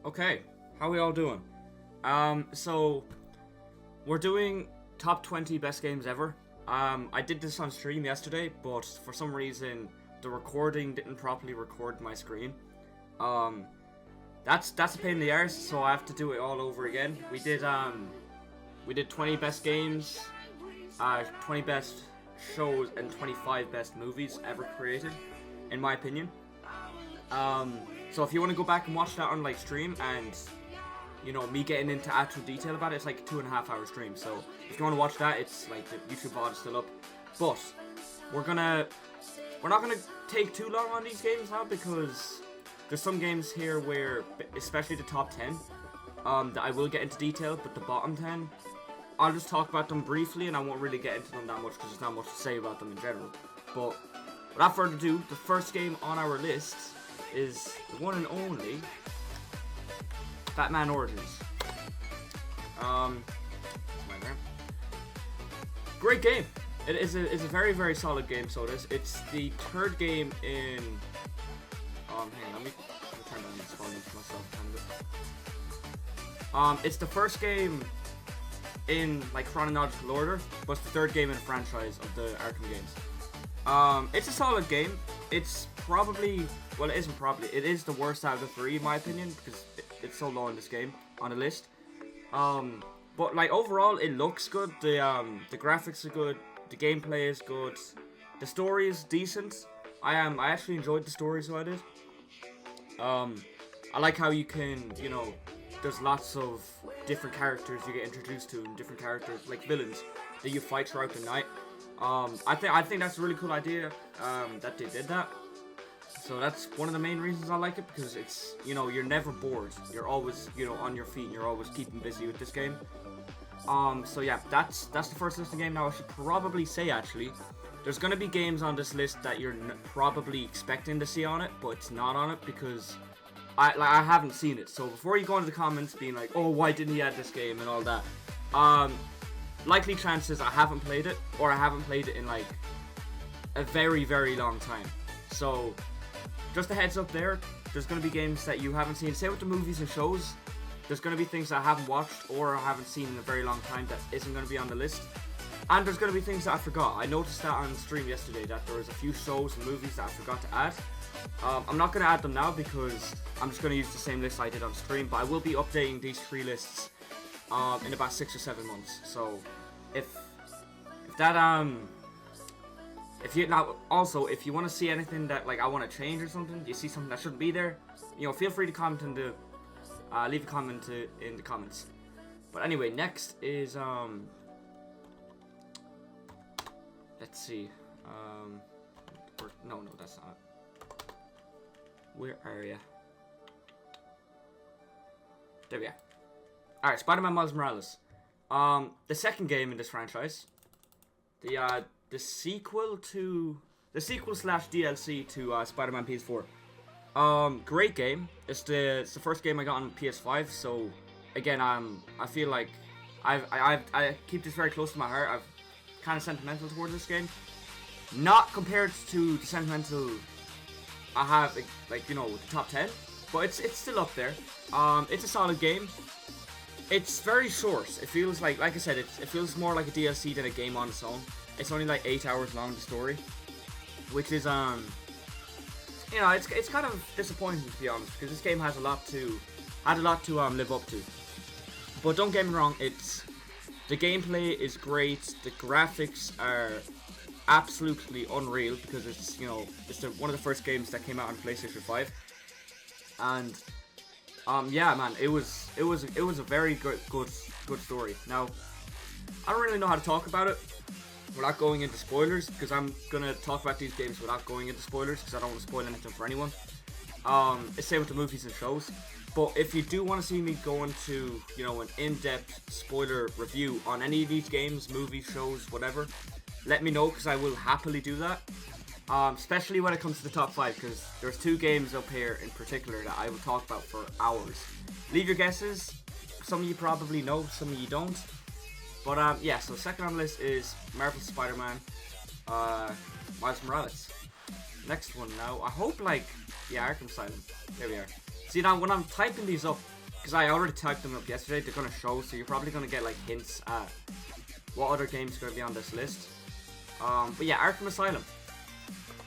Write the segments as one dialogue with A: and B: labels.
A: Okay, how we all doing? So we're doing top 20 best games ever. I did this on stream yesterday, but for some reason the recording didn't properly record my screen. Um, that's a pain in the arse, so I have to do it all over again. We did 20 best games, 20 best shows, and 25 best movies ever created, in my opinion. So if you want to go back and watch that on like stream and me getting into actual detail about it, it's like a 2.5 hour stream. So if you want to watch that, it's like the YouTube VOD is still up. But we're not gonna take too long on these games now because there's some games here where, especially the top 10, that I will get into detail, but the bottom 10, I'll just talk about them briefly and I won't really get into them that much because there's not much to say about them in general. But without further ado, the first game on our list is the one and only Batman Origins. Great game. It is a very, very solid game, so it's the third game in hang on, let me turn down this volume for myself kind of. It's the first game in like chronological order, but it's the third game in the franchise of the Arkham games. It's a solid game. It's probably, well, it isn't probably, it is the worst out of the three in my opinion because it's so low in this game on the list. But like overall, it looks good. The graphics are good. The gameplay is good. The story is decent. I actually enjoyed the story, so I did. I like how you can, there's lots of different characters you get introduced to, and different characters like villains that you fight throughout the night. I think that's a really cool idea that they did that. So that's one of the main reasons I like it, because it's, you're never bored. You're always, on your feet, and you're always keeping busy with this game. So yeah, that's the first list of game. Now I should probably say, actually, there's gonna be games on this list that you're probably expecting to see on it, but it's not on it because I haven't seen it. So before you go into the comments being like, oh, why didn't he add this game and all that, likely chances I haven't played it, or I haven't played it in like a very, very long time. So just a heads up there, there's going to be games that you haven't seen. Same with the movies and shows. There's going to be things that I haven't watched or I haven't seen in a very long time that isn't going to be on the list. And there's going to be things that I forgot. I noticed that on stream yesterday that there was a few shows and movies that I forgot to add. I'm not going to add them now because I'm just going to use the same list I did on stream, but I will be updating these three lists in about 6 or 7 months. So if you now also, if you want to see anything that like I want to change or something, you see something that shouldn't be there, feel free to comment in the leave a comment in the comments. But anyway, next is let's see, no, that's not. Where are ya? There we are. All right, Spider-Man Miles Morales. The second game in this franchise. The sequel slash DLC to Spider-Man PS4. Great game. It's the first game I got on PS5. So again, I feel like I keep this very close to my heart. I've kind of sentimental towards this game. Not compared to the sentimental I have, like the top 10, but it's still up there. It's a solid game. It's very short. It feels like I said, it feels more like a DLC than a game on its own. It's only like 8 hours long, the story, which is it's kind of disappointing, to be honest, because this game had a lot to live up to. But don't get me wrong, the gameplay is great. The graphics are absolutely unreal because it's one of the first games that came out on PlayStation 5, and yeah, man, it was a very good story. Now, I don't really know how to talk about it without going into spoilers, because I'm gonna talk about these games without going into spoilers because I don't want to spoil anything for anyone. It's same with the movies and shows. But if you do want to see me go into an in-depth spoiler review on any of these games, movies, shows, whatever, let me know, because I will happily do that. Especially when it comes to the top 5, because there's 2 games up here in particular that I will talk about for hours. Leave your guesses. Some of you probably know, some of you don't. But yeah, so second on the list is Marvel's Spider-Man, Miles Morales. Next one now, I hope Arkham Asylum. There we are. See, now when I'm typing these up, because I already typed them up yesterday. They're gonna show, so you're probably gonna get like hints at what other games are gonna be on this list. But yeah, Arkham Asylum.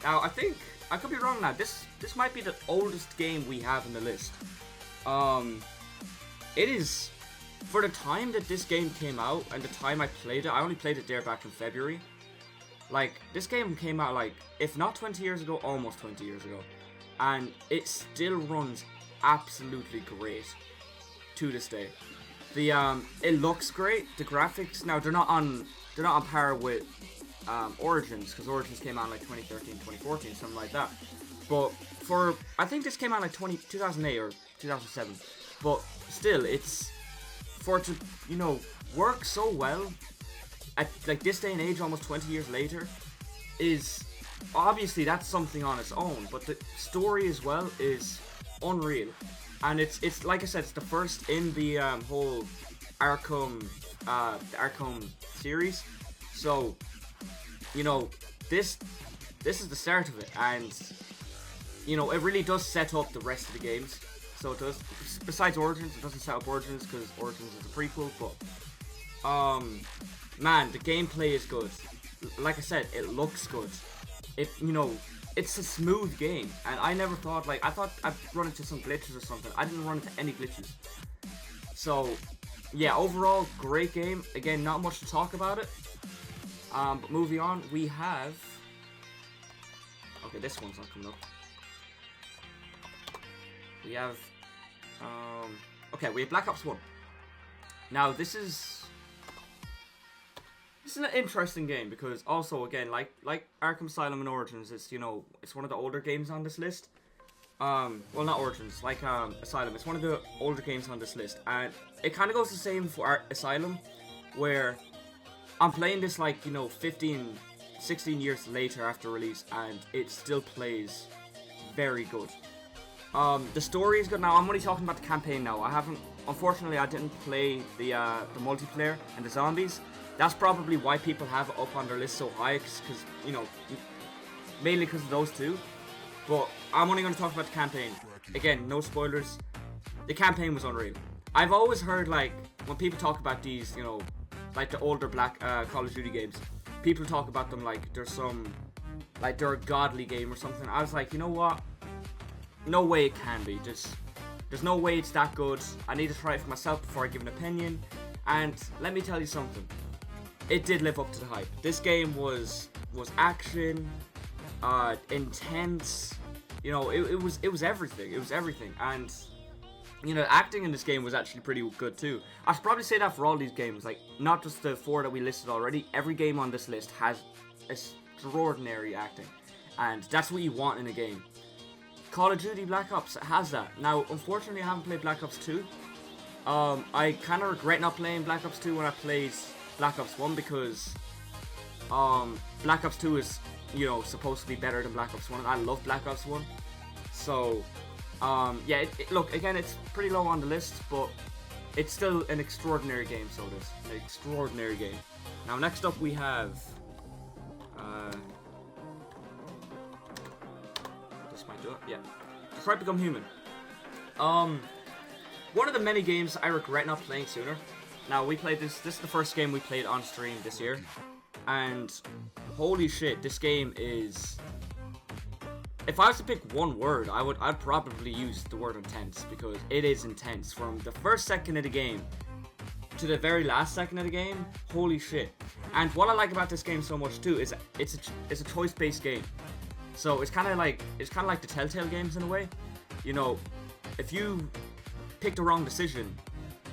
A: Now I think I could be wrong. Now this might be the oldest game we have in the list. It is, for the time that this game came out and the time I played it. I only played it there back in February. Like, this game came out like, if not 20 years ago, almost 20 years ago. And it still runs absolutely great to this day. It looks great. The graphics, now they're not on par with Origins, because Origins came out in like 2013, 2014, something like that. But I think this came out like 2008 or 2007. But still, it's, for it to, you know, work so well at like this day and age, almost 20 years later, is obviously that's something on its own. But the story as well is unreal, and it's like I said, it's the first in the whole Arkham series. So, you know, this is the start of it, and you know, it really does set up the rest of the games. So it does. Besides Origins, it doesn't set up Origins because Origins is a prequel. But man, the gameplay is good. Like I said, it looks good. You know, it's a smooth game, and I never thought, like, I thought I'd run into some glitches or something. I didn't run into any glitches. So yeah, overall, great game. Again, not much to talk about it. But moving on, we have. Okay, this one's not coming up. We have, okay, we have Black Ops 1. Now, this is an interesting game because also, again, like Arkham Asylum and Origins, it's, you know, it's one of the older games on this list. Well, not Origins, like Asylum. It's one of the older games on this list, and it kind of goes the same for Asylum, where I'm playing this, like, you know, 15, 16 years later after release, and it still plays very good. The story is good. Now, I'm only talking about the campaign now. Unfortunately, I didn't play the multiplayer and the zombies. That's probably why people have it up on their list so high, because, you know, mainly because of those two. But I'm only going to talk about the campaign. Again, no spoilers. The campaign was unreal. I've always heard, like, when people talk about these, you know, like the older Call of Duty games, people talk about them like they're they're a godly game or something. I was like, you know what? No way it can be. There's no way it's that good. I need to try it for myself before I give an opinion. And let me tell you something. It did live up to the hype. This game was action, intense. You know, it was everything. It was everything. And you know, acting in this game was actually pretty good too. I should probably say that for all these games, like not just the 4 that we listed already. Every game on this list has extraordinary acting, and that's what you want in a game. Call of Duty Black Ops has that. Now, unfortunately, I haven't played Black Ops 2. I kind of regret not playing Black Ops 2 when I played Black Ops 1 because Black Ops 2 is, you know, supposed to be better than Black Ops 1. I love Black Ops 1. So, yeah, look, again, it's pretty low on the list, but it's still an extraordinary game, so it is. An extraordinary game. Now, next up we have... this might do it, yeah. Detroit Become Human. One of the many games I regret not playing sooner. Now, we played this is the first game we played on stream this year, and holy shit, this game is... If I was to pick one word, I'd probably use the word intense, because it is intense. From the first second of the game to the very last second of the game, holy shit. And what I like about this game so much too is it's a choice-based game. So it's kind of like the Telltale games in a way. You know, if you pick the wrong decision,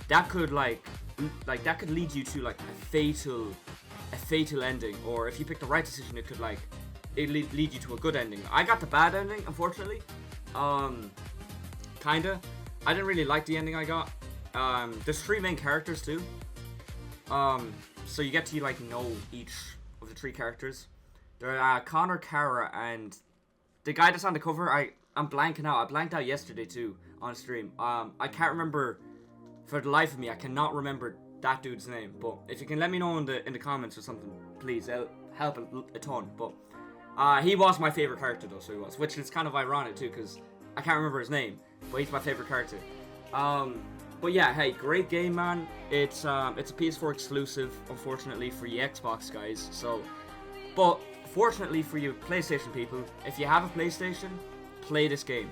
A: that could that could lead you to like a fatal ending, or if you pick the right decision, it could lead you to a good ending. I got the bad ending, unfortunately. Kinda. I didn't really like the ending I got. There's 3 main characters too. So you get to like know each of the 3 characters. They're Connor, Kara, and the guy that's on the cover. I'm blanking out. I blanked out yesterday too on stream. I can't remember for the life of me. I cannot remember that dude's name. But if you can let me know in the comments or something, please. It'll help a ton. But he was my favorite character though, so he was, which is kind of ironic too, because I can't remember his name, but he's my favorite character. But yeah, hey, great game, man. It's a PS4 exclusive, unfortunately for you Xbox guys. So, but fortunately for you PlayStation people, if you have a PlayStation, play this game.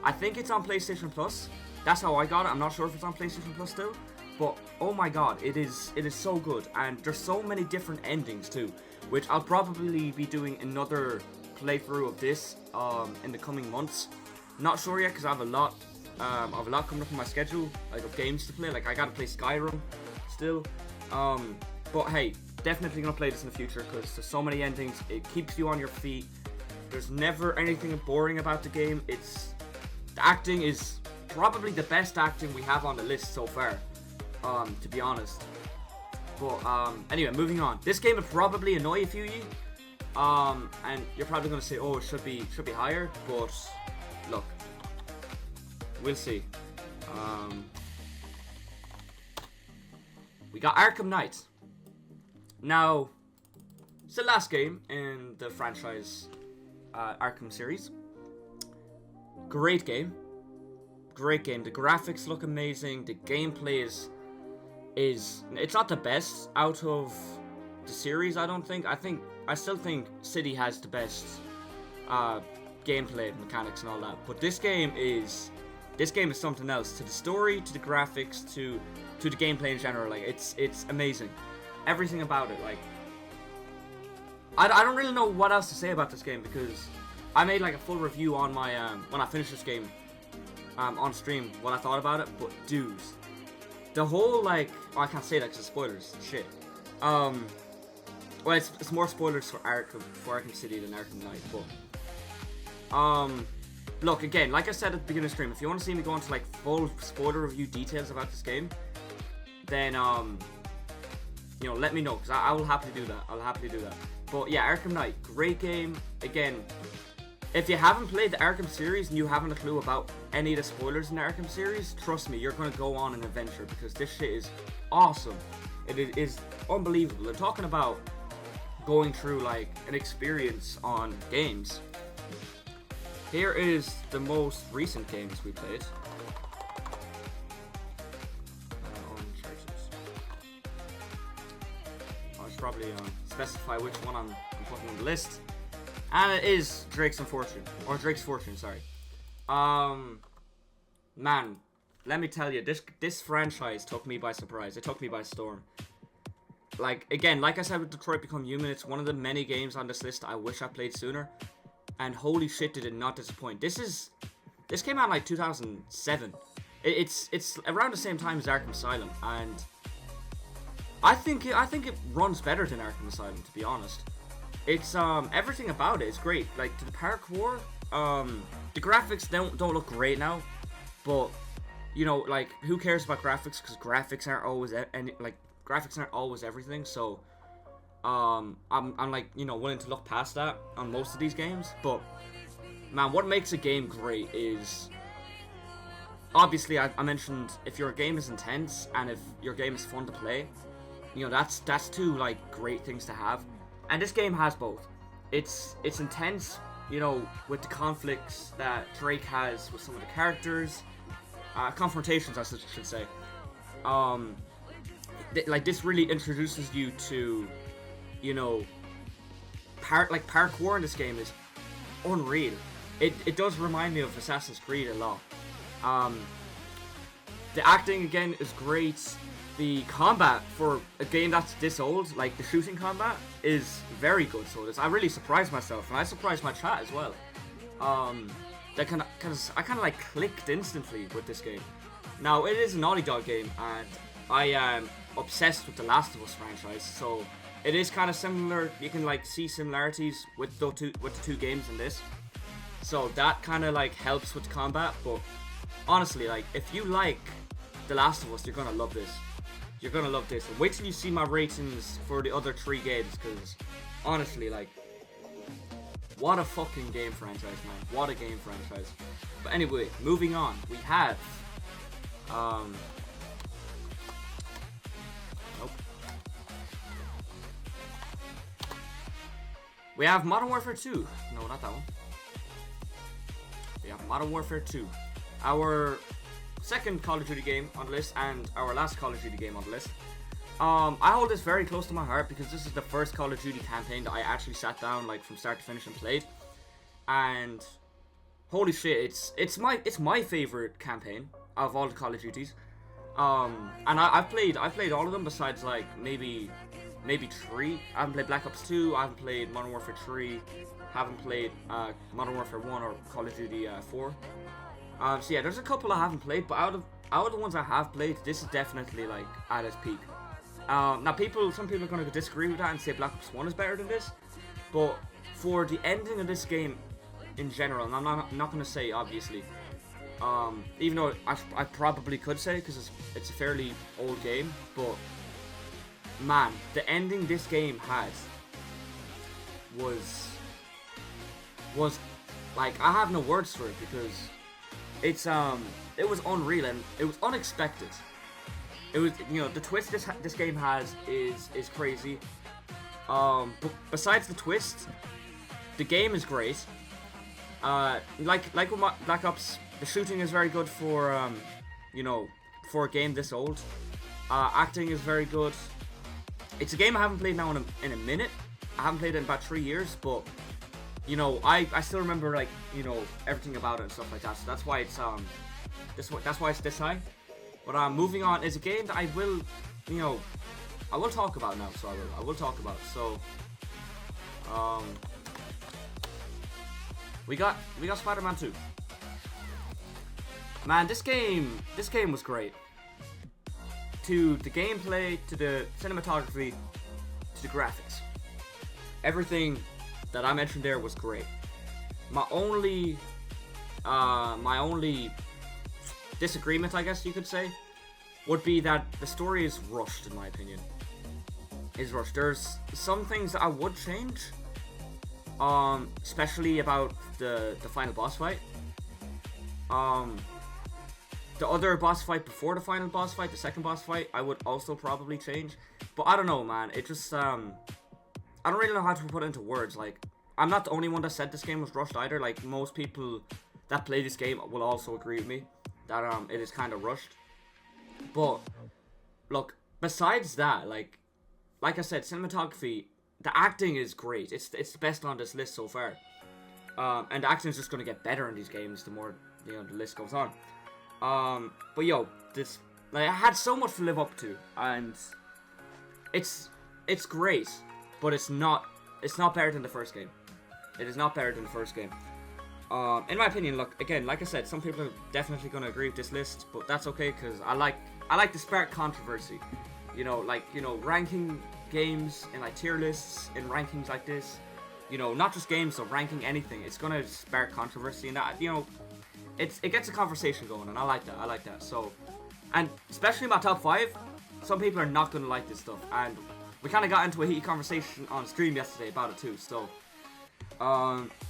A: I think it's on PlayStation Plus. That's how I got it. I'm not sure if it's on PlayStation Plus still. But oh my god, it is so good, and there's so many different endings too, which I'll probably be doing another playthrough of this in the coming months. Not sure yet because I have a lot coming up in my schedule, like of games to play. Like I gotta play Skyrim still. But hey, definitely gonna play this in the future because there's so many endings. It keeps you on your feet. There's never anything boring about the game. The acting is probably the best acting we have on the list so far, to be honest. But anyway, moving on. This game will probably annoy a few of you, and you're probably gonna say, "Oh, it should be higher." But look, we'll see. We got Arkham Knight. Now, it's the last game in the franchise Arkham series. Great game. Great game. The graphics look amazing. The gameplay is it's not the best out of the series, I don't think. I still think City has the best gameplay mechanics and all that. But this game is something else. To the story, to the graphics, to the gameplay in general. Like it's amazing. Everything about it. Like I don't really know what else to say about this game because I made like a full review on my when I finished this game on stream, what I thought about it. But dudes, the whole like I can't say that because it's spoilers. Shit. Well, it's more spoilers for Arkham City than Arkham Knight. But look again, like I said at the beginning of the stream, if you want to see me go into like full spoiler review details about this game, then you know, let me know because I will happily do that. I'll happily do that. But yeah, Arkham Knight, great game. Again, if you haven't played the Arkham series and you haven't a clue about any of the spoilers in the Arkham series, trust me, you're gonna go on an adventure because this shit is awesome. It is unbelievable. They're talking about going through like an experience on games. Here is the most recent games we played. I should probably specify which one I'm putting on the list. And it is Drake's Fortune, sorry. Man, let me tell you, this franchise took me by surprise. It took me by storm. Like, again, like I said with Detroit Become Human, it's one of the many games on this list I wish I played sooner. And holy shit, did it not disappoint. This came out in like 2007. It's around the same time as Arkham Asylum, and I think it runs better than Arkham Asylum, to be honest. It's everything about it is great. Like the parkour, the graphics don't look great now, but you know, like who cares about graphics? Because graphics aren't always everything. So I'm like, you know, willing to look past that on most of these games. But man, what makes a game great is obviously I mentioned if your game is intense and if your game is fun to play, you know, that's two like great things to have. And this game has both. It's intense, you know, with the conflicts that Drake has with some of the characters, confrontations I should say. Like this really introduces you to, you know, parkour in this game is unreal. It does remind me of Assassin's Creed a lot. The acting again is great. The combat for a game that's this old, like the shooting combat, is very good. So I really surprised myself, and I surprised my chat as well. I kind of like clicked instantly with this game. Now it is a Naughty Dog game, and I am obsessed with the Last of Us franchise. So it is kind of similar. You can like see similarities with the two games in this. So that kind of like helps with the combat. But honestly, like if you like the Last of Us, you're gonna love this. You're gonna love this. Wait till you see my ratings for the other 3 games, because honestly, like, what a fucking game franchise, man. What a game franchise. But anyway, moving on. We have nope. We have Modern Warfare 2. No, not that one. We have Modern Warfare 2. Our second Call of Duty game on the list and our last Call of Duty game on the list. I hold this very close to my heart because this is the first Call of Duty campaign that I actually sat down like from start to finish and played. And holy shit, it's my favorite campaign of all the Call of Duties. And I've played all of them besides like maybe 3. I haven't played Black Ops 2. I haven't played Modern Warfare 3. Haven't played Modern Warfare 1 or Call of Duty 4. So yeah, there's a couple I haven't played, but out of the ones I have played, this is definitely like at its peak. Now some people are going to disagree with that and say Black Ops 1 is better than this, but for the ending of this game in general, and I'm not going to say obviously, even though I probably could say because it's a fairly old game, but man, the ending this game has was like, I have no words for it because it was unreal and it was unexpected. It was, the twist this game has is crazy. But besides the twist, the game is great. Like with Black Ops, the shooting is very good for for a game this old. Acting is very good. It's a game I haven't played now in a minute. I haven't played it in about 3 years, but I still remember like everything about it and stuff like that. So that's why it's that's why it's this high. But moving on is a game that I will talk about now. So I will talk about. So we got Spider-Man 2. Man, this game was great. To the gameplay, to the cinematography, to the graphics. Everything that I mentioned there was great. My only disagreement, I guess you could say, would be that the story is rushed, in my opinion. Is rushed. There's some things that I would change, especially about the final boss fight. The other boss fight before the final boss fight, the second boss fight, I would also probably change. But I don't know, man. It just I don't really know how to put it into words. Like, I'm not the only one that said this game was rushed either. Like, most people that play this game will also agree with me that it is kind of rushed. But look, besides that, like I said, cinematography, the acting is great. It's the best on this list so far. And the acting is just gonna get better in these games the more the list goes on. But this, like, I had so much to live up to, and it's great, but it's not better than the first game. It is not better than the first game. In my opinion, look, again, like I said, some people are definitely gonna agree with this list, but that's okay because I like to spark controversy. Ranking games in like tier lists in rankings like this. Not just games, so ranking anything. It's gonna spark controversy, and that it gets a conversation going, and I like that. So, and especially my top 5, some people are not gonna like this stuff, and we kind of got into a heated conversation on stream yesterday about it too. So,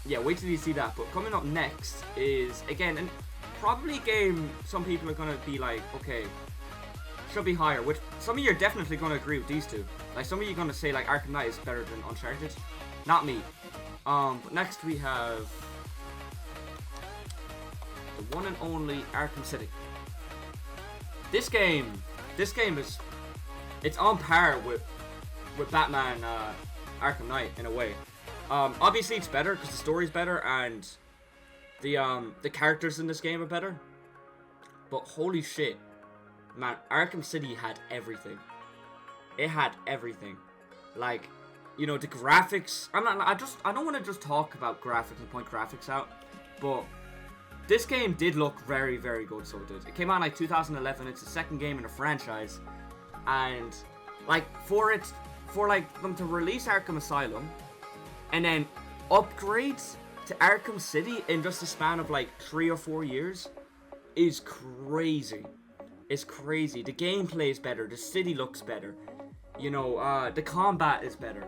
A: yeah, wait till you see that. But coming up next is again, and probably a game some people are gonna be like, okay, should be higher. Which some of you are definitely gonna agree with these two. Like, some of you are gonna say like Arkham Knight is better than Uncharted. Not me. But next we have the one and only Arkham City. This game is, it's on par with Batman Arkham Knight in a way. Obviously it's better because the story's better and the characters in this game are better. But holy shit, man, Arkham City had everything. It had everything. Like, the graphics. I don't want to just talk about graphics and point graphics out, but this game did look very, very good. So it did. It came out in like 2011. It's the second game in the franchise, and like for them to release Arkham Asylum and then upgrades to Arkham City in just a span of like 3 or 4 years is crazy. It's crazy. The gameplay is better. The city looks better. The combat is better.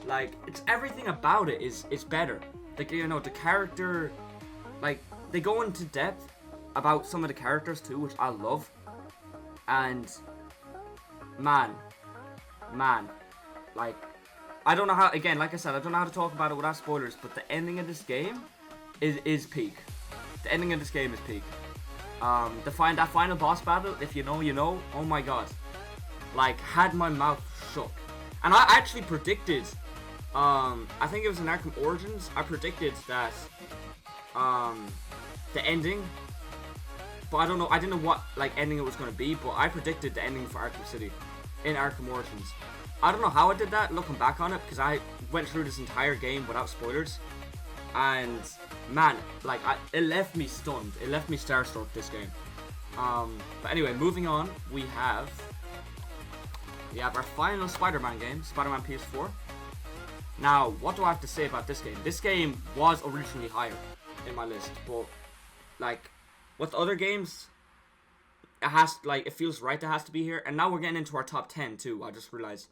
A: Like, it's everything about it is better. Like, the character, like, they go into depth about some of the characters too, which I love. And man, like, I don't know how, again, like I said, I don't know how to talk about it without spoilers, but the ending of this game is peak. The ending of this game is peak. That final boss battle, if you know, you know. Oh my god, like had my mouth shook, and I actually predicted. I think it was in Arkham Origins. I predicted that the ending, but I don't know. I didn't know what like ending it was going to be, but I predicted the ending for Arkham City in Arkham Origins. I don't know how I did that, looking back on it, because I went through this entire game without spoilers, and man, like it left me stunned. It left me starstruck, this game. But anyway, moving on, we have our final Spider-Man game, Spider-Man PS4. Now, what do I have to say about this game? This game was originally higher in my list, but like with other games, it feels right that it has to be here. And now we're getting into our top 10 too. I just realized,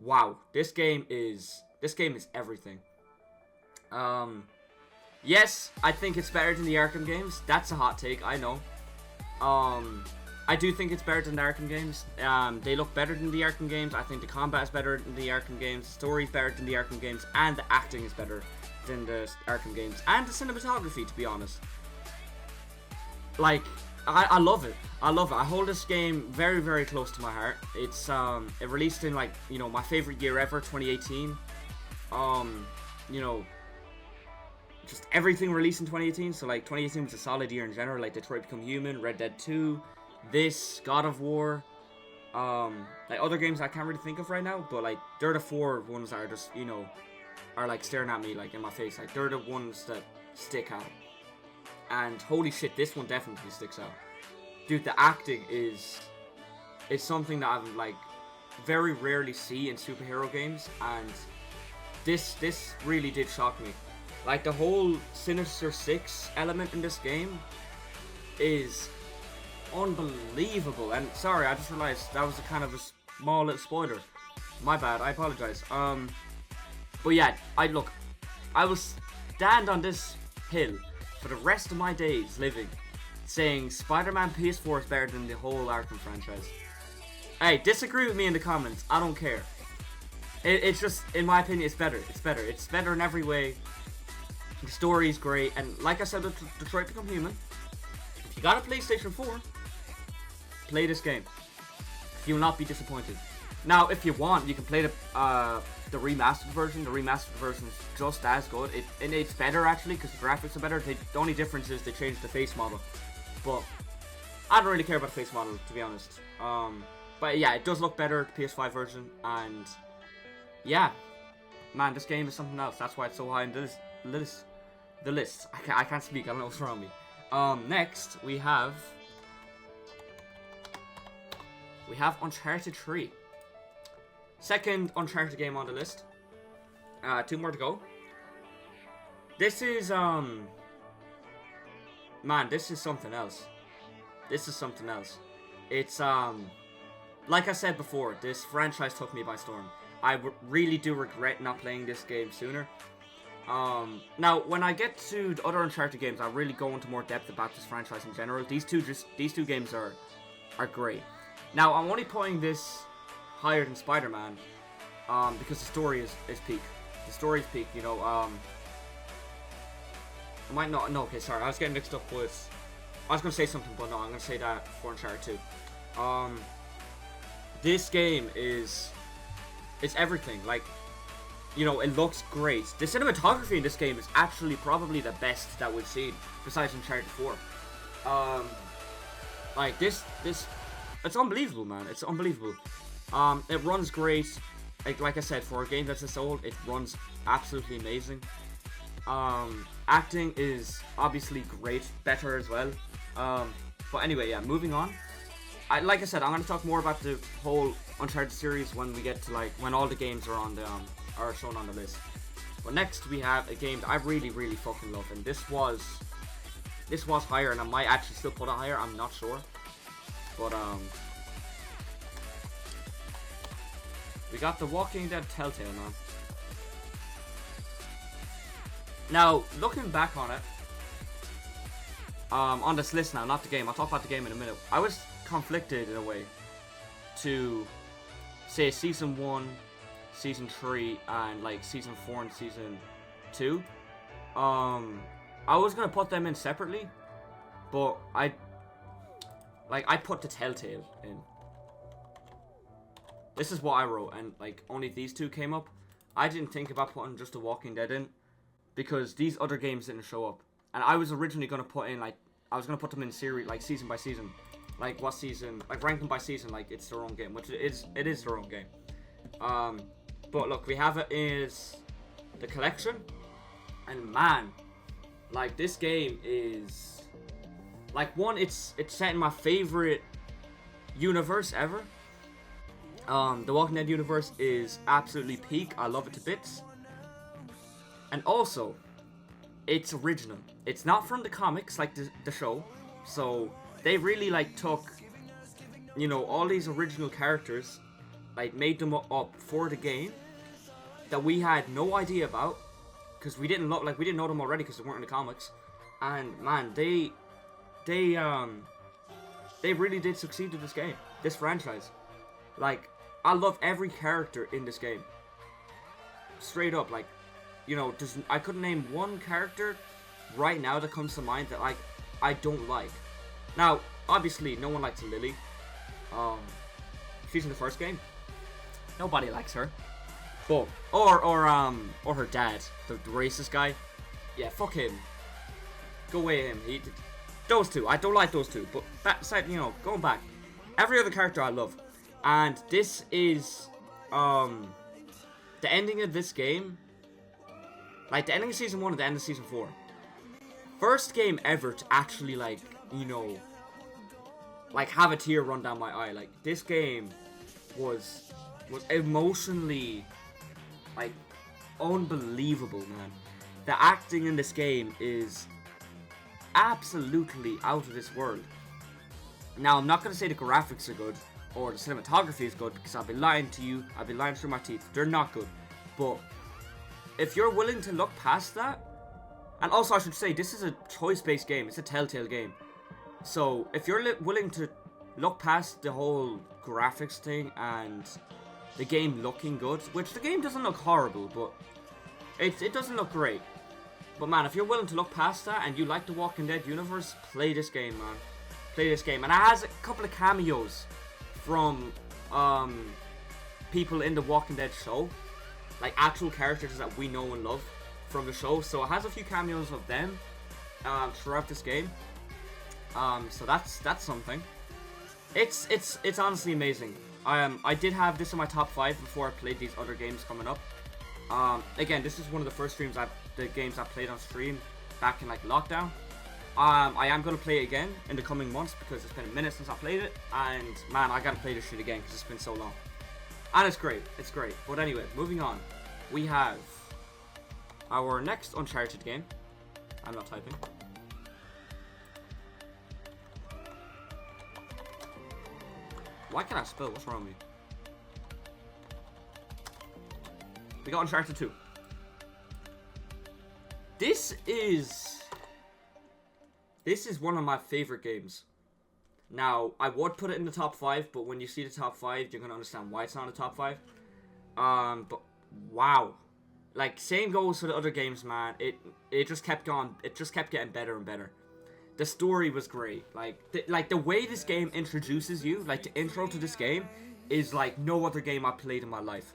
A: wow, this game is everything. Yes, I think it's better than the Arkham games. That's a hot take, I know. I do think it's better than the Arkham games. They look better than the Arkham games. I think the combat is better than the Arkham games. The story is better than the Arkham games. And the acting is better than the Arkham games. And the cinematography, to be honest. Like, I love it. I love it. I hold this game very, very close to my heart. It's, it released in, like, you know, my favorite year ever, 2018. You know, just everything released in 2018. So, like, 2018 was a solid year in general. Like, Detroit Become Human, Red Dead 2, this, God of War. Like, other games I can't really think of right now. But, like, they're the 4 ones that are just, you know, are, like, staring at me, like, in my face. Like, they're the ones that stick out. And holy shit, this one definitely sticks out. Dude, the acting is something that I've, like, very rarely see in superhero games. And this really did shock me. Like, the whole Sinister Six element in this game is unbelievable. And sorry, I just realized that was a kind of a small little spoiler. My bad, I apologize. But yeah, I will stand on this hill for the rest of my days living, saying Spider-Man PS4 is better than the whole Arkham franchise. Hey, disagree with me in the comments. I don't care. It's just, in my opinion, it's better. It's better. It's better in every way. The story is great, and like I said with Detroit Become Human, if you got a PlayStation 4, play this game. You will not be disappointed. Now, if you want, you can play the remastered version. The remastered version is just as good. It's better, actually, because the graphics are better. The only difference is they changed the face model. But I don't really care about the face model, to be honest. But yeah, it does look better, the PS5 version. And yeah, man, this game is something else. That's why it's so high in the list. I can't speak. I don't know what's wrong with me. Next, we have Uncharted 3. Second Uncharted game on the list. 2 more to go. This is, man, this is something else. This is something else. It's, like I said before, this franchise took me by storm. I really do regret not playing this game sooner. Now, when I get to the other Uncharted games, I'll really go into more depth about this franchise in general. These two games are great. Now, I'm only putting this higher than Spider-Man, because the story is peak. The story is peak, you know. I might not. No, okay, sorry. I was getting mixed up with. I was gonna say something, but no, I'm gonna say that for Uncharted 2. This game is everything. Like, you know, it looks great. The cinematography in this game is actually probably the best that we've seen, besides Uncharted 4. Like this, it's unbelievable, man. It's unbelievable. It runs great. Like I said, for a game that's this old, it runs absolutely amazing. Acting is obviously great, better as well. But anyway, yeah, moving on. Like I said, I'm gonna talk more about the whole Uncharted series when we get to, like, when all the games are on the are shown on the list. But next we have a game that I really, really fucking love, and this was higher, and I might actually still put it higher. I'm not sure, but we got The Walking Dead Telltale, man. Now, looking back on it, on this list now, not the game. I'll talk about the game in a minute. I was conflicted in a way to say Season 1, Season 3, and like Season 4 and Season 2. I was gonna put them in separately, but Like, I put the Telltale in. This is what I wrote, and like only these two came up. I didn't think about putting just The Walking Dead in because these other games didn't show up. And I was originally gonna put in like I was gonna put them in series, like season by season, like what season, like rank them by season, like it's their own game, which it is their own game. But look, we have it is the collection, and man, like this game is like one. It's set in my favorite universe ever. The Walking Dead universe is absolutely peak. I love it to bits. And also, it's original. It's not from the comics like the show. So they really like took, you know, all these original characters, like made them up for the game that we had no idea about because we didn't know them already because they weren't in the comics. And man, they really did succeed in this game, this franchise. Like, I love every character in this game. Straight up, like, you know, I couldn't name one character right now that comes to mind that, like, I don't like. Now, obviously, no one likes Lily. She's in the first game. Nobody likes her. But, or her dad, the racist guy. Yeah, fuck him. Go away him. Those two, I don't like those two. But, that side, you know, going back. Every other character I love. And this is, the ending of this game, like the ending of Season 1 and the end of Season 4. First game ever to actually, like, you know, like have a tear run down my eye. Like, this game was emotionally, like, unbelievable, man. The acting in this game is absolutely out of this world. Now, I'm not going to say the graphics are good or the cinematography is good because I'll be lying to you. I'll be lying through my teeth. They're not good. But if you're willing to look past that, and also I should say, this is a choice-based game. It's a Telltale game. So if you're willing to look past the whole graphics thing and the game looking good, which the game doesn't look horrible, but it doesn't look great. But man, if you're willing to look past that and you like the Walking Dead universe, play this game, man. Play this game. And it has a couple of cameos from people in the Walking Dead show, like actual characters that we know and love from the show. So it has a few cameos of them throughout this game. So that's something. It's honestly amazing. I did have this in my top 5 before I played these other games coming up. Again, this is one of the first games I played on stream back in like lockdown. I am going to play it again in the coming months because it's been a minute since I played it, and man, I gotta play this shit again because it's been so long. And it's great, But anyway, moving on, we have our next Uncharted game. I'm not typing. Why can't I spell? What's wrong with me? We got Uncharted 2. This is one of my favorite games. Now, I would put it in the top 5, but when you see the top 5, you're gonna understand why it's not in the top 5. But wow, like same goes for the other games, man. It just kept going. It just kept getting better and better. The story was great. Like the way this game introduces you, like the intro to this game, is like no other game I've played in my life.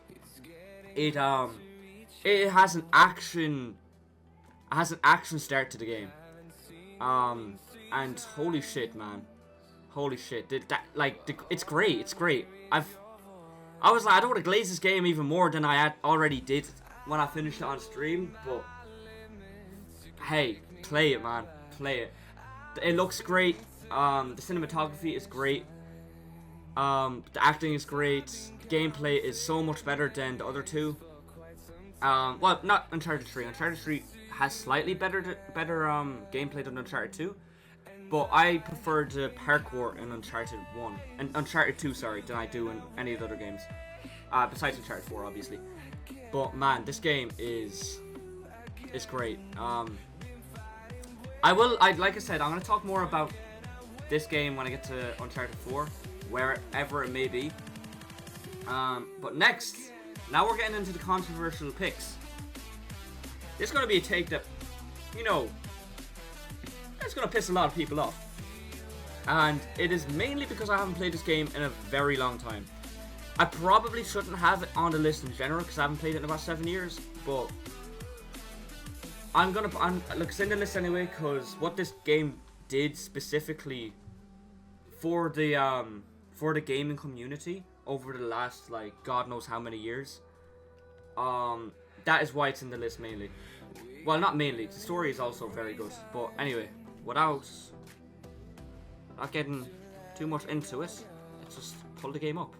A: It has an action start to the game. And holy shit, man. Holy shit. It's great. It's great. I was like, I don't want to glaze this game even more than I already did when I finished it on stream, but hey, play it, man. Play it. It looks great. The cinematography is great. The acting is great. The gameplay is so much better than the other two. Well, not Uncharted 3. Uncharted 3 has slightly better gameplay than Uncharted 2, but I prefer the parkour in Uncharted 1 and Uncharted 2, sorry, than I do in any of the other games. Besides Uncharted 4, obviously. But man, this game is great. Like I said, I'm gonna talk more about this game when I get to Uncharted 4, wherever it may be. But next, now we're getting into the controversial picks. This is going to be a take that, you know, it's going to piss a lot of people off. And it is mainly because I haven't played this game in a very long time. I probably shouldn't have it on the list in general because I haven't played it in about 7 years, but look, it's in the list anyway because what this game did specifically for the gaming community over the last, like, God knows how many years, that is why it's in the list mainly. Well, not mainly, the story is also very good, but anyway, without not getting too much into it, let's just pull the game up.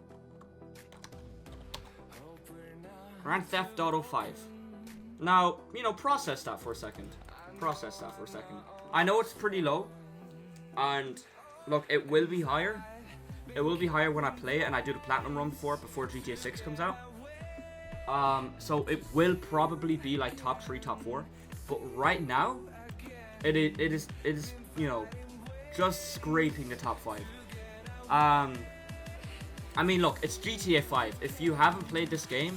A: Grand Theft Auto 5. Now, process that for a second. I know it's pretty low, and look, it will be higher. It will be higher when I play it and I do the platinum run for it before GTA 6 comes out. So it will probably be like top 3, top 4. But right now, it is just scraping the top 5. I mean, look, it's GTA 5. If you haven't played this game,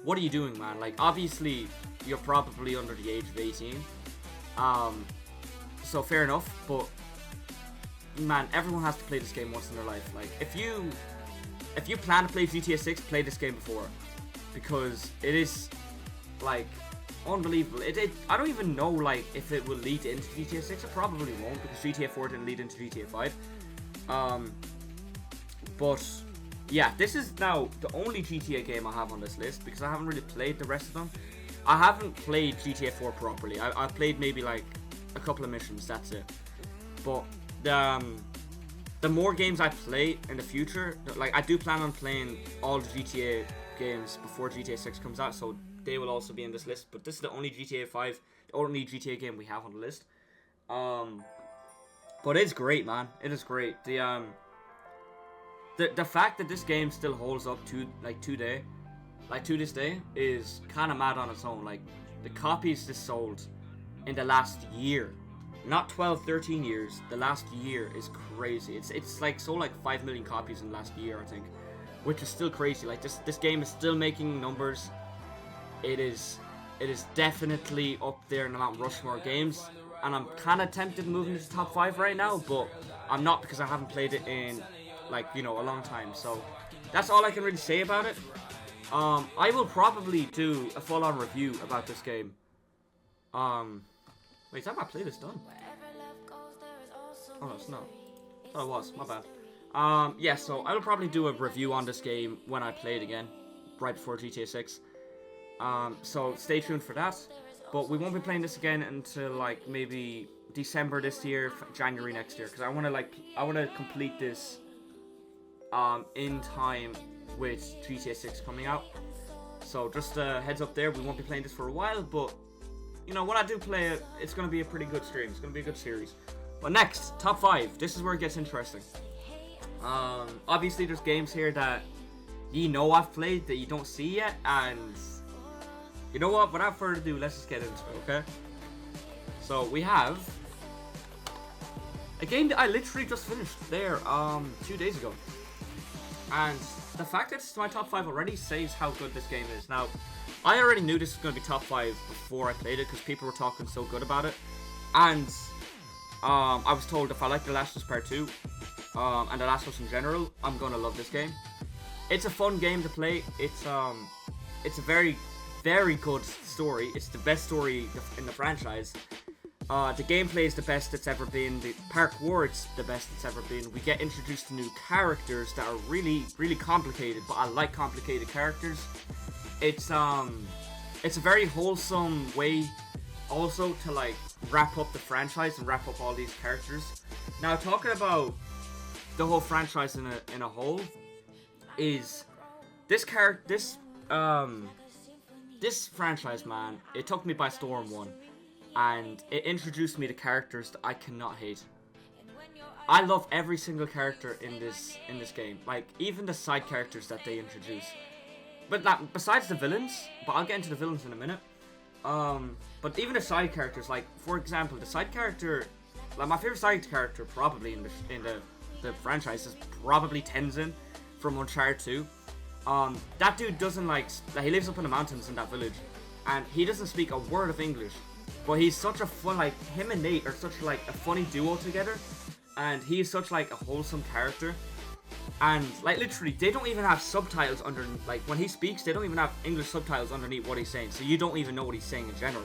A: what are you doing, man? Like, obviously, you're probably under the age of 18. So fair enough, but man, everyone has to play this game once in their life. Like, if you plan to play GTA 6, play this game before, because it is, like, unbelievable. I don't even know, like, if it will lead into GTA 6. It probably won't, because GTA 4 didn't lead into GTA 5. But yeah, this is now the only GTA game I have on this list, because I haven't really played the rest of them. I haven't played GTA 4 properly. I've played maybe like a couple of missions, that's it. But the more games I play in the future, like, I do plan on playing all the GTA games before GTA 6 comes out, so they will also be in this list. But this is the only GTA 5, the only GTA game we have on the list. But it's great, man. It is great. The fact that this game still holds up to this day is kind of mad on its own. Like, the copies this sold in the last year, not 12, 13 years, the last year is crazy. It's like sold like 5 million copies in the last year, I think, which is still crazy. Like, this game is still making numbers. It is definitely up there in the Mount Rushmore games, and I'm kind of tempted to move into the top 5 right now, but I'm not, because I haven't played it in, like, a long time. So that's all I can really say about it. I will probably do a full-on review about this game. Wait, is that my playlist done? Oh no, it's not. Oh, it was, my bad. Yeah, so I will probably do a review on this game when I play it again, right before GTA 6. So stay tuned for that. But we won't be playing this again until, like, maybe December this year, January next year, because I want to complete this in time with GTA 6 coming out. So just a heads up there, we won't be playing this for a while, but when I do play it, it's going to be a pretty good stream. It's going to be a good series. But next, top 5. This is where it gets interesting. Obviously there's games here that I've played that you don't see yet, and you know what, without further ado, let's just get into it, okay? So we have a game that I literally just finished there 2 days ago. And the fact that it's my top 5 already says how good this game is. Now, I already knew this was going to be top 5 before I played it, because people were talking so good about it. And I was told if I like The Last of Us Part 2, and The Last of Us in general, I'm going to love this game. It's a fun game to play. It's a very, very good story. It's the best story in the franchise. The gameplay is the best it's ever been. The parkour is the best it's ever been. We get introduced to new characters that are really, really complicated, but I like complicated characters. It's a very wholesome way also to, like, wrap up the franchise and wrap up all these characters. Now, talking about the whole franchise in a whole, is this franchise, man, it took me by storm, one. And it introduced me to characters that I cannot hate. I love every single character in this game. Like, even the side characters that they introduce. But besides the villains, but I'll get into the villains in a minute. But even the side characters, like, for example, the side character, like, my favorite side character probably in the franchise is probably Tenzin from Uncharted 2. That dude doesn't, like, he lives up in the mountains in that village, and he doesn't speak a word of English. But he's such a fun, like, him and Nate are such, like, a funny duo together and he's such like a wholesome character. And like literally, they don't even have subtitles under. Like when he speaks, they don't even have English subtitles underneath what he's saying, so you don't even know what he's saying in general.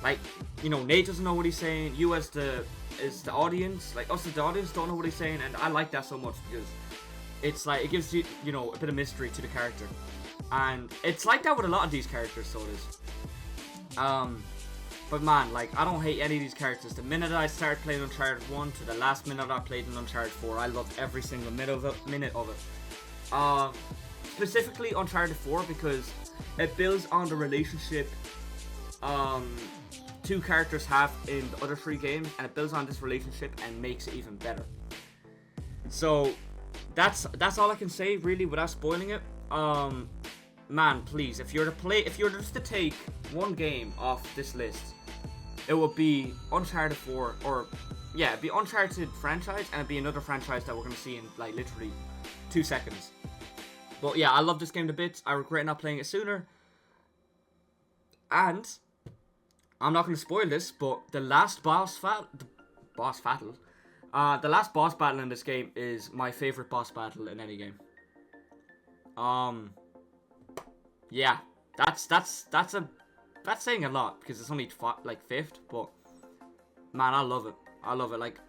A: Like, you know, Nate doesn't know what he's saying. You as the audience, like us as the audience, don't know what he's saying, and I like that so much because it's like it gives you, you know, a bit of mystery to the character, and it's like that with a lot of these characters. So it is. But man, like, I don't hate any of these characters. The minute I started playing Uncharted 1 to the last minute I played in Uncharted 4, I loved every single minute of it. Specifically Uncharted 4 because it builds on the relationship two characters have in the other 3 games, and it builds on this relationship and makes it even better. So that's all I can say really without spoiling it. Man, please, if you're just to take one game off this list, it would be Uncharted 4, or yeah, it'd be Uncharted franchise, and it'd be another franchise that we're gonna see in like literally 2 seconds. But yeah, I love this game to bits. I regret not playing it sooner. And I'm not gonna spoil this, but the last boss battle in this game is my favorite boss battle in any game. Yeah, that's saying a lot because it's only like 5th, but man, I love it. Like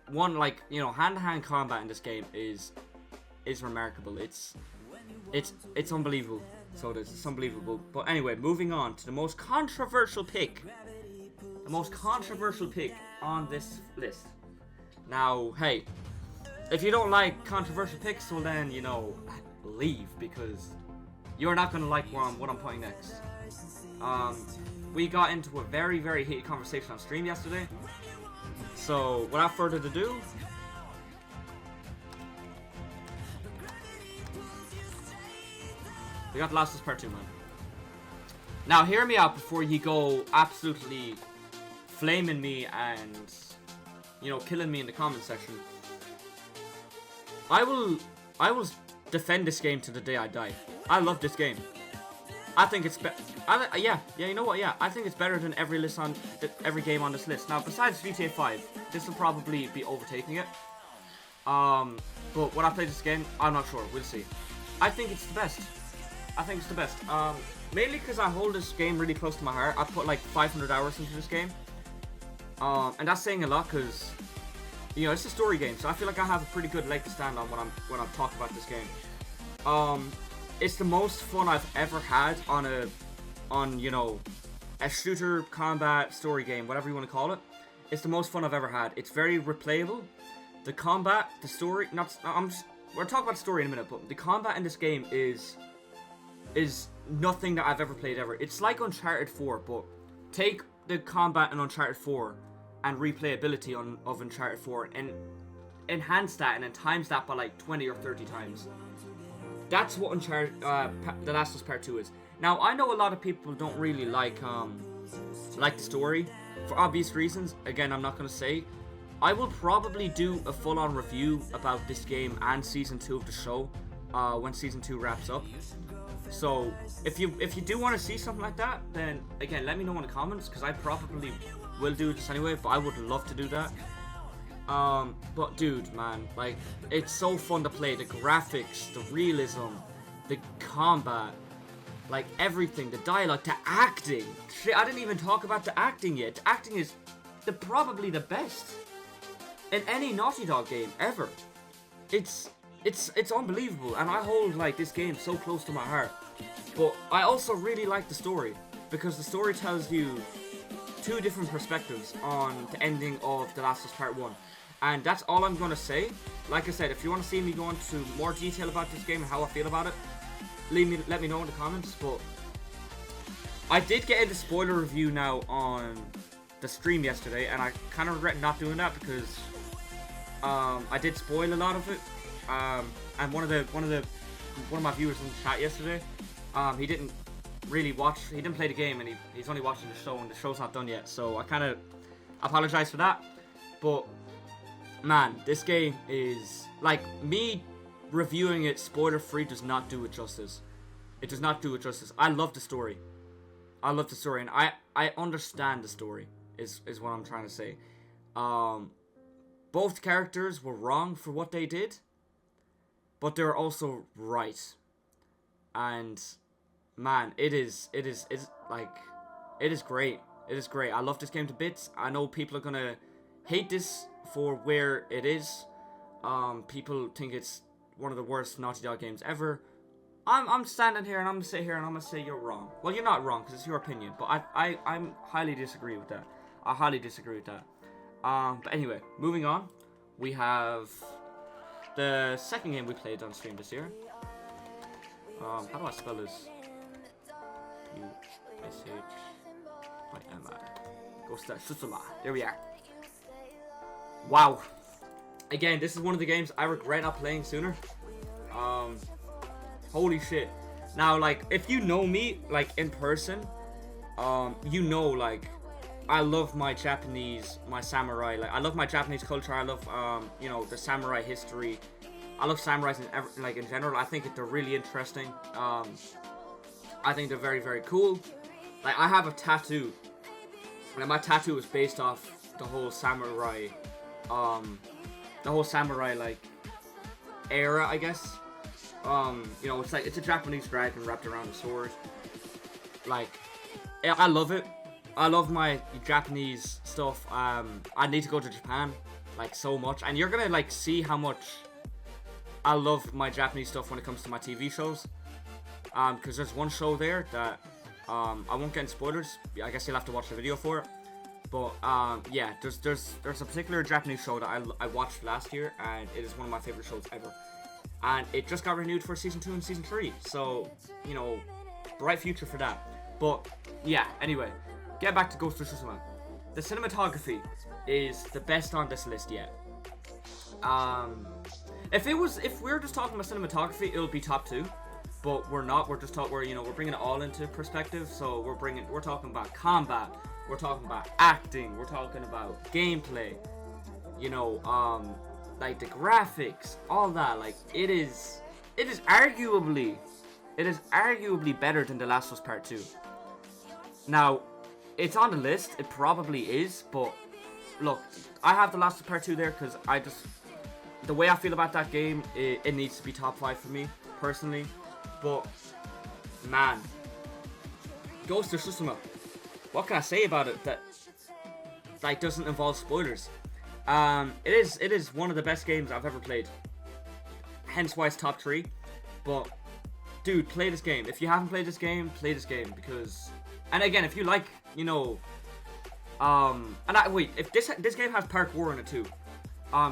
A: hand-to-hand combat in this game is remarkable. It's unbelievable. So it's unbelievable. But anyway, moving on to the most controversial pick. The most controversial pick on this list. Now, hey, if you don't like controversial picks, well then, you know, leave, because you're not gonna like what I'm putting next. We got into a very, very heated conversation on stream yesterday. So, without further ado, we got The Last of Us Part 2, man. Now, hear me out before you go absolutely flaming me and, you know, killing me in the comment section. I will defend this game to the day I die. I love this game. I think it's you know what? Yeah, I think it's better than every game on this list. Now, besides GTA 5, this will probably be overtaking it. But when I play this game, I'm not sure. We'll see. I think it's the best. Mainly because I hold this game really close to my heart. I put like 500 hours into this game. And that's saying a lot because, you know, it's a story game, so I feel like I have a pretty good leg to stand on when I'm talking about this game. It's the most fun I've ever had on you know, a shooter, combat, story game, whatever you want to call it. It's the most fun I've ever had. It's very replayable. The combat, the story, we're talking about the story in a minute, but the combat in this game is nothing that I've ever played ever. It's like Uncharted 4, but take the combat in Uncharted 4 and replayability of Uncharted 4 and enhance that and then times that by like 20 or 30 times. That's what Uncharted, The Last of Us Part 2 is. Now, I know a lot of people don't really like the story, for obvious reasons. Again, I'm not going to say. I will probably do a full-on review about this game and Season 2 of the show when Season 2 wraps up. So, if you do want to see something like that, then, again, let me know in the comments, because I probably will do this anyway, but I would love to do that. But dude, man, like, it's so fun to play. The graphics, the realism, the combat, like everything, the dialogue, the acting. Shit, I didn't even talk about the acting yet. The acting is probably the best in any Naughty Dog game ever. It's unbelievable, and I hold like this game so close to my heart. But I also really like the story, because the story tells you 2 different perspectives on the ending of The Last of Us Part 1. And that's all I'm going to say. Like I said, if you want to see me go into more detail about this game and how I feel about it, let me know in the comments. But I did get into spoiler review now on the stream yesterday, and I kind of regret not doing that because I did spoil a lot of it. And one of my viewers in the chat yesterday, he didn't really watch. He didn't play the game, and he's only watching the show, and the show's not done yet. So I kind of apologize for that. But man, this game is, like, me reviewing it spoiler free does not do it justice. It does not do it justice. I love the story. And I understand the story is what I'm trying to say. both characters were wrong for what they did, but they're also right. And man, it is like, it is great. It is great. I love this game to bits. I know people are gonna hate this for where it is. People think it's one of the worst Naughty Dog games ever. I'm standing here and I'm gonna sit here and I'm gonna say you're wrong. Well, you're not wrong because it's your opinion, but I'm highly disagree with that. I highly disagree with that. But anyway, moving on, we have the second game we played on stream this year. How do I spell this? U-S-H-I-M-I. Ghost of Tsushima. There we are. Wow. Again, this is one of the games I regret not playing sooner. Holy shit. Now, like, if you know me, like, in person, you know, like, I love my Japanese, my samurai, like, I love my Japanese culture, I love, you know, the samurai history. I love samurais in general. I think they're really interesting. I think they're very, very cool. Like, I have a tattoo, and my tattoo is based off the whole samurai, like, era, I guess. You know, it's like, it's a Japanese dragon wrapped around a sword. Like, I love it. I love my Japanese stuff. I need to go to Japan, like, so much. And you're gonna, like, see how much I love my Japanese stuff when it comes to my TV shows. Because there's one show there that, I won't get in spoilers. I guess you'll have to watch the video for it. But, yeah, there's a particular Japanese show that I watched last year, and it is one of my favorite shows ever. And it just got renewed for Season 2 and Season 3. So, you know, bright future for that. But, yeah, anyway. Get back to Ghost of Tsushima. The cinematography is the best on this list yet. If we're just talking about cinematography, it'll be top 2. But we're not. We're bringing it all into perspective. So we're talking about combat. We're talking about acting. We're talking about gameplay. You know, like the graphics, all that. Like, it is arguably better than The Last of Us Part 2. Now, it's on the list. It probably is, but look, I have The Last of Us Part 2 there because the way I feel about that game, it needs to be top 5 for me personally. But man, Ghost of Tsushima, what can I say about it that like doesn't involve spoilers? It is one of the best games I've ever played. Hence why it's top 3. But dude, play this game. If you haven't played this game, play this game because. And again, if you like, you know, if this game has Park War in it too.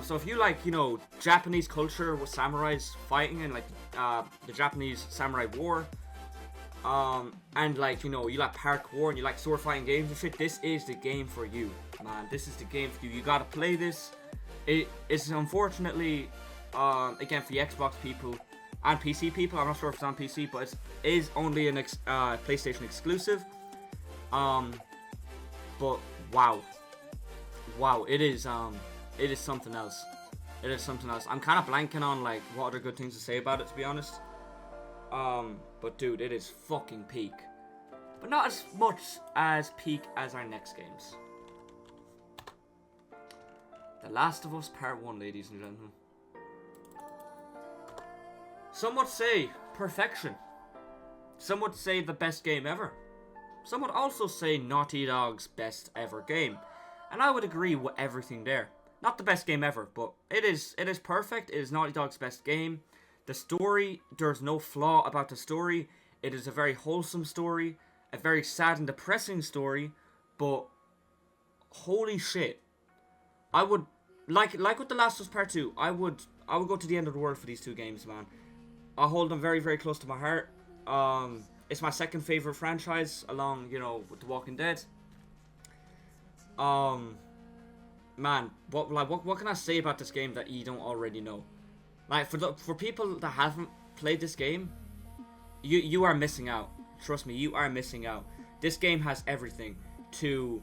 A: So if you like, you know, Japanese culture with samurais fighting and like the Japanese samurai war, and like, you know, you like Park War and you like sword fighting games and shit, this is the game for you, man. This is the game for you. You gotta play this. It is unfortunately, again, for the Xbox people and PC people. I'm not sure if it's on PC, but it is only an PlayStation exclusive. But wow, it is something else. It is something else. I'm kind of blanking on like what other good things to say about it, to be honest. But dude, it is fucking peak. But not as much as peak as our next games. The Last of Us Part 1, ladies and gentlemen. Some would say perfection. Some would say the best game ever. Some would also say Naughty Dog's best ever game. And I would agree with everything there. Not the best game ever, but it is perfect. It is Naughty Dog's best game. The story, there's no flaw about the story. It is a very wholesome story, a very sad and depressing story, but holy shit. I would like with The Last of Us Part 2, I would go to the end of the world for these two games, man. I hold them very, very close to my heart. It's my second favorite franchise, along, you know, with The Walking Dead. Man, what can I say about this game that you don't already know? Like, for people that haven't played this game, you are missing out. Trust me, you are missing out. This game has everything, to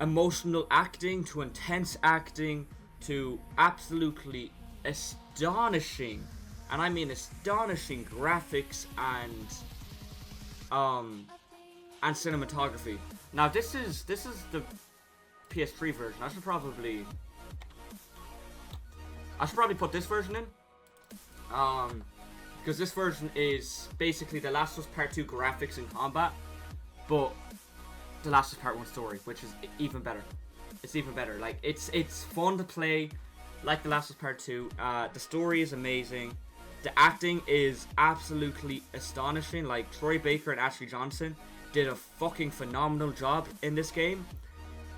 A: emotional acting, to intense acting, to absolutely astonishing, and I mean astonishing graphics and cinematography. Now this is the PS3 version. I should probably I should probably put this version in. Because this version is basically The Last of Us Part 2 graphics and combat, but The Last of Us Part 1 story, which is even better. It's even better. Like, it's fun to play like The Last of Us Part 2. The story is amazing. The acting is absolutely astonishing. Like, Troy Baker and Ashley Johnson did a fucking phenomenal job in this game.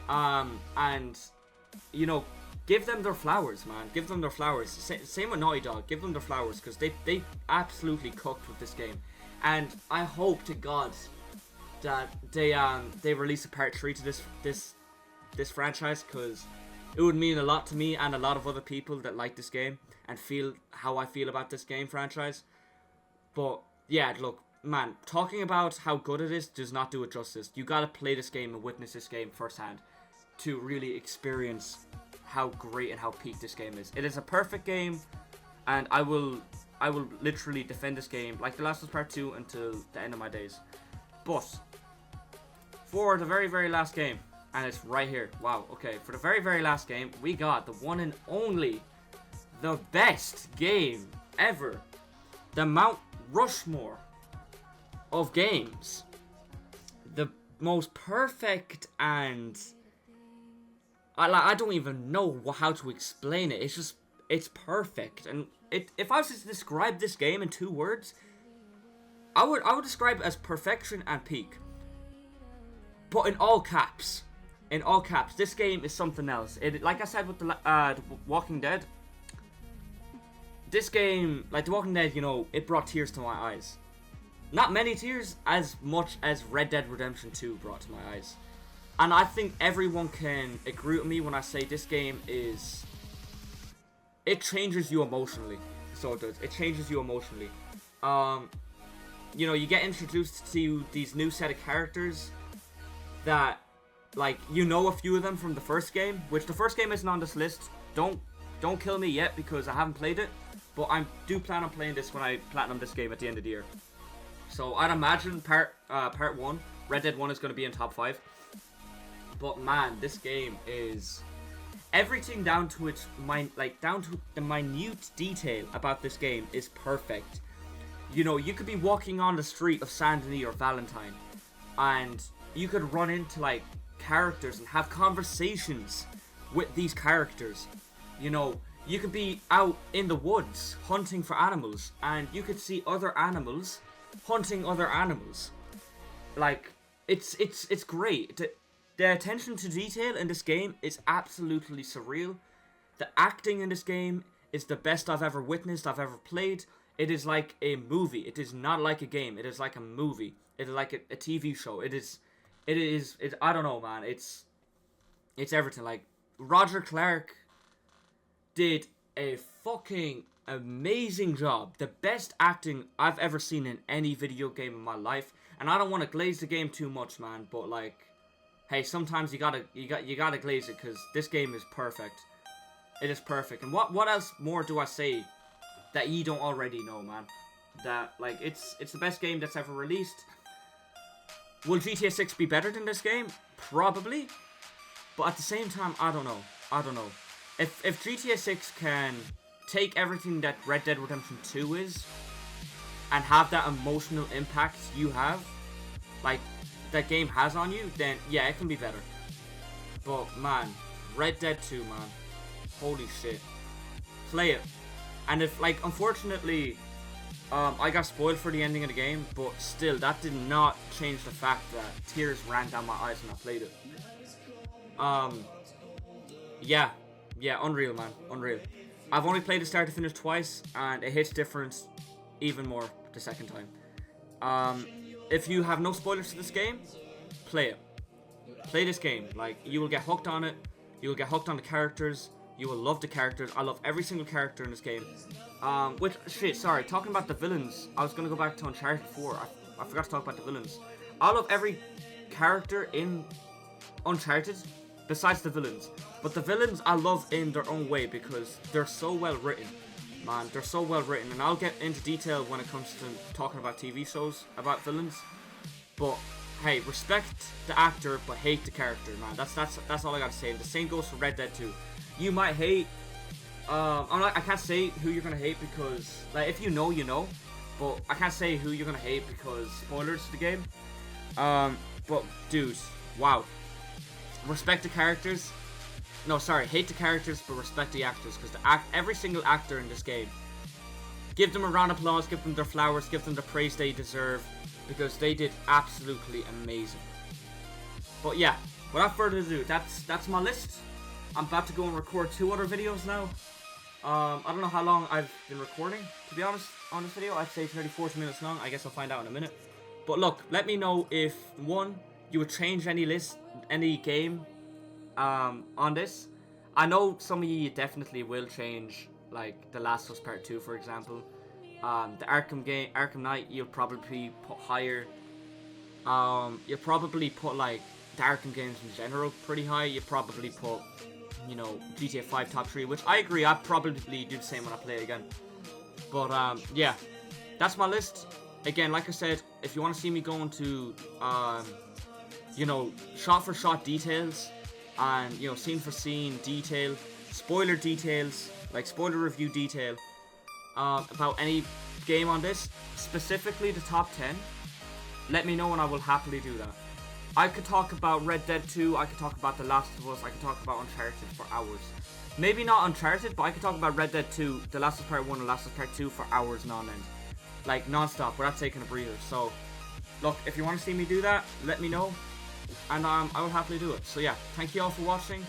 A: And, you know, give them their flowers, man. Give them their flowers. Same with Naughty Dog. Give them their flowers, because they absolutely cooked with this game. And I hope to God that they release a part 3 to this franchise, because it would mean a lot to me and a lot of other people that like this game and feel how I feel about this game franchise. But yeah, look, man, talking about how good it is does not do it justice. You gotta play this game and witness this game firsthand to really experience how great and how peak this game is. It is a perfect game, and I will literally defend this game like The Last of Us Part 2 until the end of my days. But for the very, very last game, and it's right here. Wow, okay. For the very, very last game, we got the one and only, the best game ever. The Mount Rushmore of games. The most perfect, and I don't even know how to explain it. It's perfect. And if I was to describe this game in 2 words, I would describe it as perfection and peak. But in all caps. In all caps. This game is something else. Like I said with the Walking Dead, this game, like The Walking Dead, you know, it brought tears to my eyes. Not many tears, as much as Red Dead Redemption 2 brought to my eyes. And I think everyone can agree with me when I say this game is... It changes you emotionally. So it does. It changes you emotionally. You know, you get introduced to these new set of characters that, like, you know a few of them from the first game, which the first game isn't on this list. Don't kill me yet because I haven't played it, but I do plan on playing this when I platinum this game at the end of the year. So I'd imagine part 1, Red Dead 1, is going to be in top 5. But man, this game is everything down to the minute detail about this game is perfect. You know, you could be walking on the street of Saint Denis or Valentine, and you could run into like characters and have conversations with these characters. You know, you could be out in the woods hunting for animals, and you could see other animals hunting other animals. Like, it's great. The attention to detail in this game is absolutely surreal. The acting in this game is the best I've ever witnessed, I've ever played. It is like a movie. It is not like a game. It is like a movie. It is like a TV show. It is, I don't know, man. It's everything. Like, Roger Clark did a fucking amazing job. The best acting I've ever seen in any video game in my life. And I don't want to glaze the game too much, man, but like, hey, sometimes you gotta glaze it, because this game is perfect. It is perfect. And what else more do I say that you don't already know, man? That, like, it's the best game that's ever released. Will GTA 6 be better than this game? Probably. But at the same time, I don't know. If GTA 6 can take everything that Red Dead Redemption 2 is and have that emotional impact you have, like, that game has on you, then yeah, it can be better. But man, Red Dead 2, man, holy shit, play it. And if, like, unfortunately, I got spoiled for the ending of the game, but still, that did not change the fact that tears ran down my eyes when I played it. Yeah, unreal, man, unreal. I've only played it start to finish twice, and it hits different even more the second time. If you have no spoilers to this game, play it. Play this game. Like, you will get hooked on it. You will get hooked on the characters. You will love the characters. I love every single character in this game. Sorry, talking about the villains, I was going to go back to Uncharted 4. I forgot to talk about the villains. I love every character in Uncharted besides the villains. But the villains I love in their own way because they're so well written. Man, they're so well written, and I'll get into detail when it comes to talking about TV shows about villains. But hey, respect the actor, but hate the character, man. That's all I gotta say. The same goes for Red Dead 2. You might hate I can't say who you're gonna hate because, like, if you know, you know. But I can't say who you're gonna hate because spoilers to the game. But dude, wow. Respect the characters. No, sorry, hate the characters, but respect the actors, because every single actor in this game, give them a round of applause, give them their flowers, give them the praise they deserve, because they did absolutely amazing. But yeah, without further ado, that's my list. I'm about to go and record 2 other videos now. I don't know how long I've been recording, to be honest, on this video. I'd say 30-40 minutes long. I guess I'll find out in a minute. But look, let me know if, one, you would change any game on this. I know some of you definitely will change, like The Last of Us Part 2, for example. The Arkham Knight, you'll probably put higher. You'll probably put, like, the Arkham games in general pretty high. You'll probably put, you know, GTA 5 top 3, which I agree, I'd probably do the same when I play it again. But, yeah, that's my list. Again, like I said, if you want to see me go into, you know, shot-for-shot details, and, you know, scene-for-scene detail, spoiler details, like spoiler review detail, about any game on this, specifically the top 10, let me know and I will happily do that. I could talk about Red Dead 2, I could talk about The Last of Us, I could talk about Uncharted for hours. Maybe not Uncharted, but I could talk about Red Dead 2, The Last of Us Part 1, and Last of Us Part 2 for hours non-end. Like, non-stop, without taking a breather. So, look, if you want to see me do that, let me know, and I will happily do it. So yeah, thank you all for watching.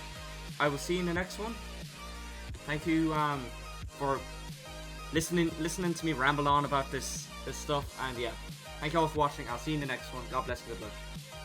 A: I will see you in the next one. Thank you for listening to me ramble on about this stuff, and yeah, thank you all for watching. I'll see you in the next one. God bless you. Good luck.